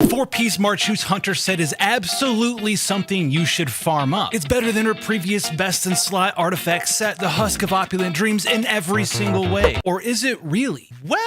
4-piece Marchuse Hunter set is absolutely something you should farm up. It's better than her previous best in slot artifact set, the Husk of Opulent Dreams, in every single way. Or is it really? Well,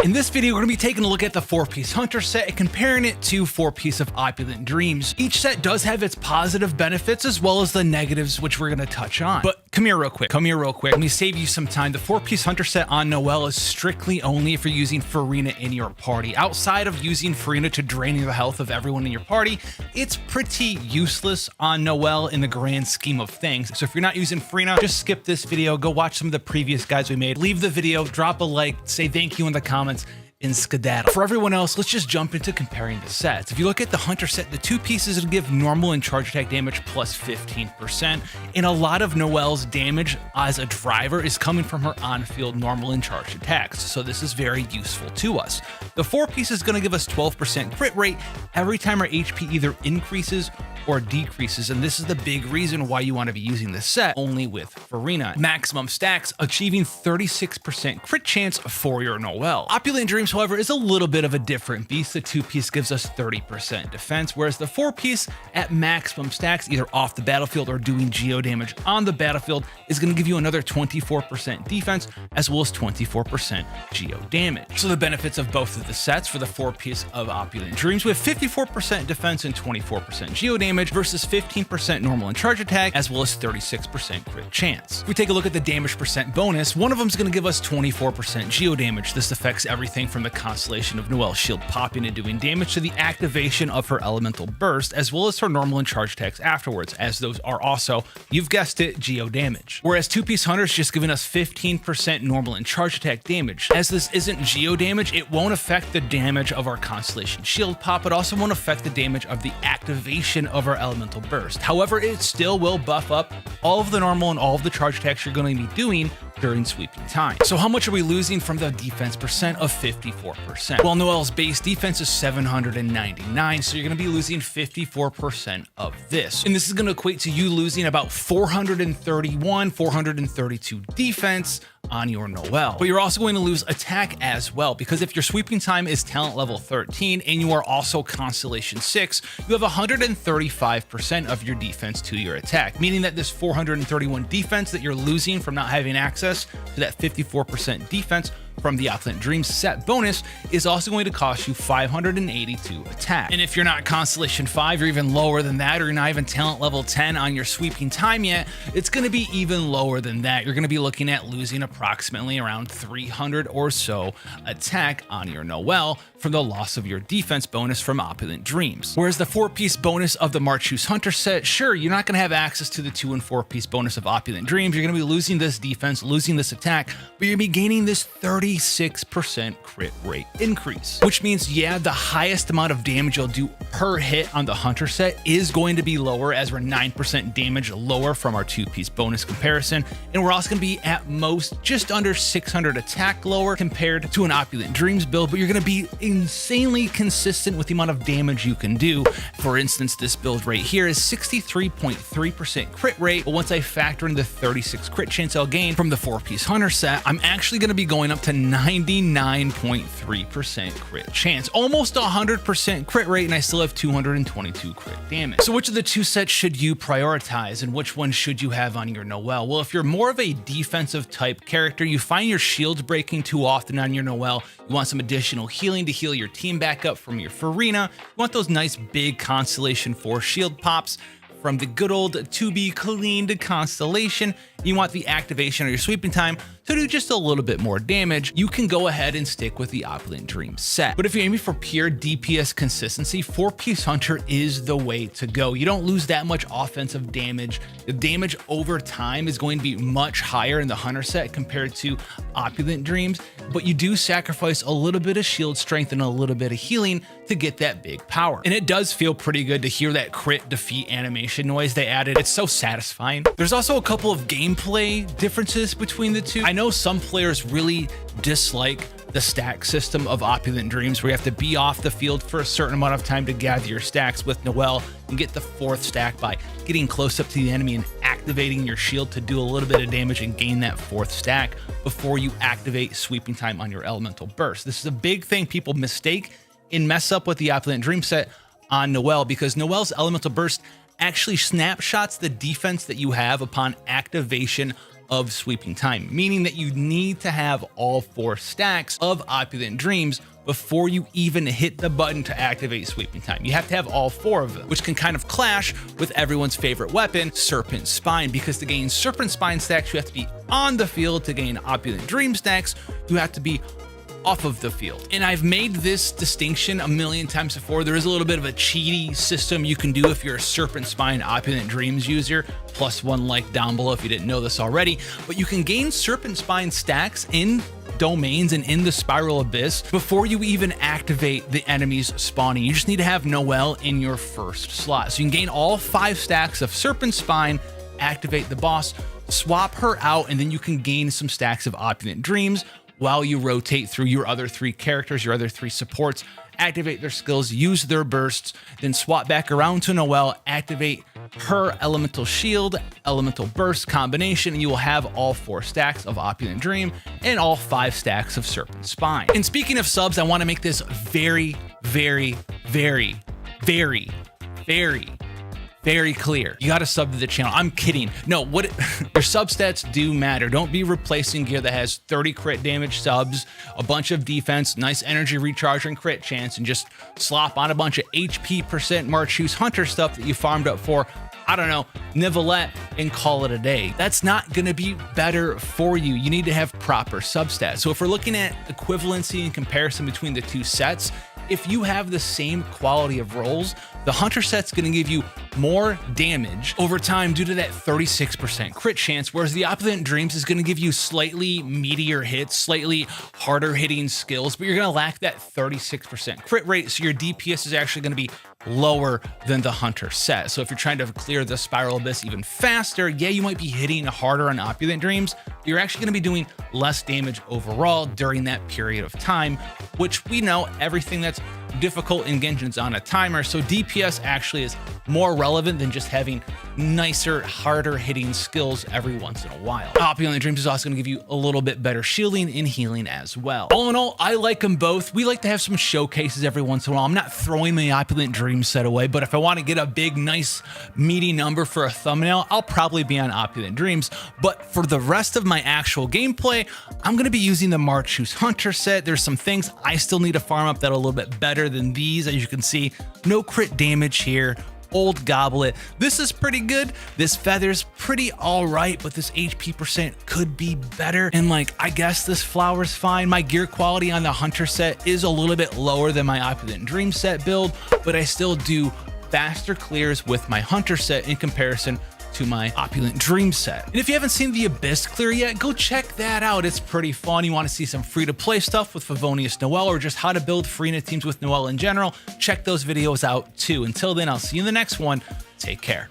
in this video, we're going to be taking a look at the 4-piece Hunter set and comparing it to 4-piece of Opulent Dreams. Each set does have its positive benefits as well as the negatives, which we're going to touch on. But come here real quick. Let me save you some time. The 4-piece Hunter set on Noelle is strictly only if you're using Furina in your party. Outside of using Furina to drain the health of everyone in your party, it's pretty useless on Noelle in the grand scheme of things. So if you're not using Furina, just skip this video, go watch some of the previous guides we made, leave the video, drop a like, say thank you in the comments, and skedaddle. For everyone else, let's just jump into comparing the sets. If you look at the Hunter set, the 2 pieces will give normal and charge attack damage plus 15%, and a lot of Noelle's damage as a driver is coming from her on-field normal and charge attacks, so this is very useful to us. The 4-piece is going to give us 12% crit rate every time our HP either increases or decreases, and this is the big reason why you want to be using this set only with Furina. Maximum stacks, achieving 36% crit chance for your Noelle. Opulent Dreams, however, is a little bit of a different beast. The 2-piece gives us 30% defense, whereas the 4-piece at maximum stacks, either off the battlefield or doing geo damage on the battlefield, is going to give you another 24% defense as well as 24% geo damage. So the benefits of both of the sets: for the 4-piece of Opulent Dreams, we have 54% defense and 24% geo damage versus 15% normal and charge attack, as well as 36% crit chance. If we take a look at the damage percent bonus, one of them is going to give us 24% geo damage. This affects everything from the constellation of Noelle's shield popping and doing damage to the activation of her elemental burst, as well as her normal and charge attacks afterwards, as those are also, you've guessed it, geo damage. Whereas 2-piece Hunter is just giving us 15% normal and charge attack damage. As this isn't geo damage, it won't affect the damage of our constellation shield pop. It also won't affect the damage of the activation of our elemental burst. However, it still will buff up all of the normal and all of the charge attacks you're going to be doing during sweeping time. So how much are we losing from the defense percent of 54%? Well, Noelle's base defense is 799, so you're going to be losing 54% of this. And this is going to equate to you losing about 431, 432 defense on your Noelle. But you're also going to lose attack as well, because if your sweeping time is talent level 13 and you are also constellation 6, you have 135% of your defense to your attack, meaning that this 431 defense that you're losing from not having access to that 54% defense from the Opulent Dreams set bonus is also going to cost you 582 attack. And if you're not Constellation 5 or even lower than that, or you're not even talent level 10 on your sweeping time yet, it's going to be even lower than that. You're going to be looking at losing approximately around 300 or so attack on your Noelle from the loss of your defense bonus from Opulent Dreams. Whereas the 4-piece bonus of the Marchuse Hunter set, sure, you're not going to have access to the 2- and 4-piece bonus of Opulent Dreams. You're going to be losing this defense, losing this attack, but you're going to be gaining this 36% crit rate increase, which means, yeah, the highest amount of damage you'll do per hit on the Hunter set is going to be lower, as we're 9% damage lower from our 2-piece bonus comparison, and we're also going to be at most just under 600 attack lower compared to an Opulent Dreams build, but you're going to be insanely consistent with the amount of damage you can do. For instance, this build right here is 63.3% crit rate, but once I factor in the 36 crit chance I'll gain from the 4-piece Hunter set, I'm actually going to be going up to 99.3% crit chance, almost 100% crit rate, and I still have 222 crit damage. So which of the 2 sets should you prioritize, and which one should you have on your Noelle? Well, if you're more of a defensive type character, you find your shields breaking too often on your Noelle, you want some additional healing to heal your team back up from your Furina, you want those nice big Constellation 4 shield pops from the good old to be cleaned constellation, you want the activation of your sweeping time to do just a little bit more damage, you can go ahead and stick with the Opulent Dreams set. But if you're aiming for pure DPS consistency, 4-piece Hunter is the way to go. You don't lose that much offensive damage. The damage over time is going to be much higher in the Hunter set compared to Opulent Dreams, but you do sacrifice a little bit of shield strength and a little bit of healing to get that big power. And it does feel pretty good to hear that crit defeat animation noise they added. It's so satisfying. There's also a couple of gameplay differences between the two. I know some players really dislike the stack system of Opulent Dreams, where you have to be off the field for a certain amount of time to gather your stacks. With Noelle, you get the 4th stack by getting close up to the enemy and activating your shield to do a little bit of damage and gain that 4th stack before you activate sweeping time on your elemental burst. This is a big thing people mistake and mess up with the Opulent Dream set on Noelle, because Noelle's Elemental Burst actually snapshots the defense that you have upon activation of Sweeping Time, meaning that you need to have all 4 stacks of Opulent Dreams before you even hit the button to activate Sweeping Time. You have to have all 4 of them, which can kind of clash with everyone's favorite weapon, Serpent Spine, because to gain Serpent Spine stacks, you have to be on the field. To gain Opulent Dream stacks, you have to be off of the field. And I've made this distinction a million times before. There is a little bit of a cheaty system you can do if you're a Serpent Spine Opulent Dreams user, +1 like down below if you didn't know this already. But you can gain Serpent Spine stacks in domains and in the Spiral Abyss before you even activate the enemies spawning. You just need to have Noelle in your first slot. So you can gain all 5 stacks of Serpent Spine, activate the boss, swap her out, and then you can gain some stacks of Opulent Dreams while you rotate through your other 3 characters, your other 3 supports, activate their skills, use their bursts, then swap back around to Noelle, activate her Elemental Shield, Elemental Burst combination, and you will have all 4 stacks of Opulent Dream and all 5 stacks of Serpent Spine. And speaking of subs, I want to make this very, very, very, very, very, very clear. You got to sub to the channel. I'm kidding. No, your sub stats do matter. Don't be replacing gear that has 30 crit damage subs, a bunch of defense, nice energy recharge and crit chance, and just slop on a bunch of HP percent Marchuse Hunter stuff that you farmed up for, I don't know, Nivelette, and call it a day. That's not going to be better for you. You need to have proper substats. So if we're looking at equivalency and comparison between the 2 sets, if you have the same quality of rolls, the Hunter set's going to give you more damage over time due to that 36% crit chance, whereas the Opulent Dreams is going to give you slightly meatier hits, slightly harder hitting skills, but you're going to lack that 36% crit rate, so your DPS is actually going to be lower than the Hunter set. So if you're trying to clear the Spiral Abyss even faster, yeah, you might be hitting harder on Opulent Dreams, but you're actually going to be doing less damage overall during that period of time, which we know everything that's difficult in Genshin's on a timer, so DPS actually is more relevant than just having nicer, harder hitting skills every once in a while. Opulent Dreams is also going to give you a little bit better shielding and healing as well. All in all, I like them both. We like to have some showcases every once in a while. I'm not throwing the Opulent Dreams set away, but if I want to get a big, nice, meaty number for a thumbnail, I'll probably be on Opulent Dreams. But for the rest of my actual gameplay, I'm going to be using the Marchuse Hunter set. There's some things I still need to farm up that are a little bit better than these. As you can see, no crit damage here. Old Goblet. This is pretty good. This feather's pretty all right, but this HP percent could be better. And like, I guess this flower's fine. My gear quality on the Hunter set is a little bit lower than my Opulent Dream set build, but I still do faster clears with my Hunter set in comparison to my Opulent Dream set. And if you haven't seen the Abyss clear yet, go check that out. It's pretty fun. You want to see some free-to-play stuff with Favonius Noelle, or just how to build Furina teams with Noelle in general, check those videos out too. Until then, I'll see you in the next one. Take care.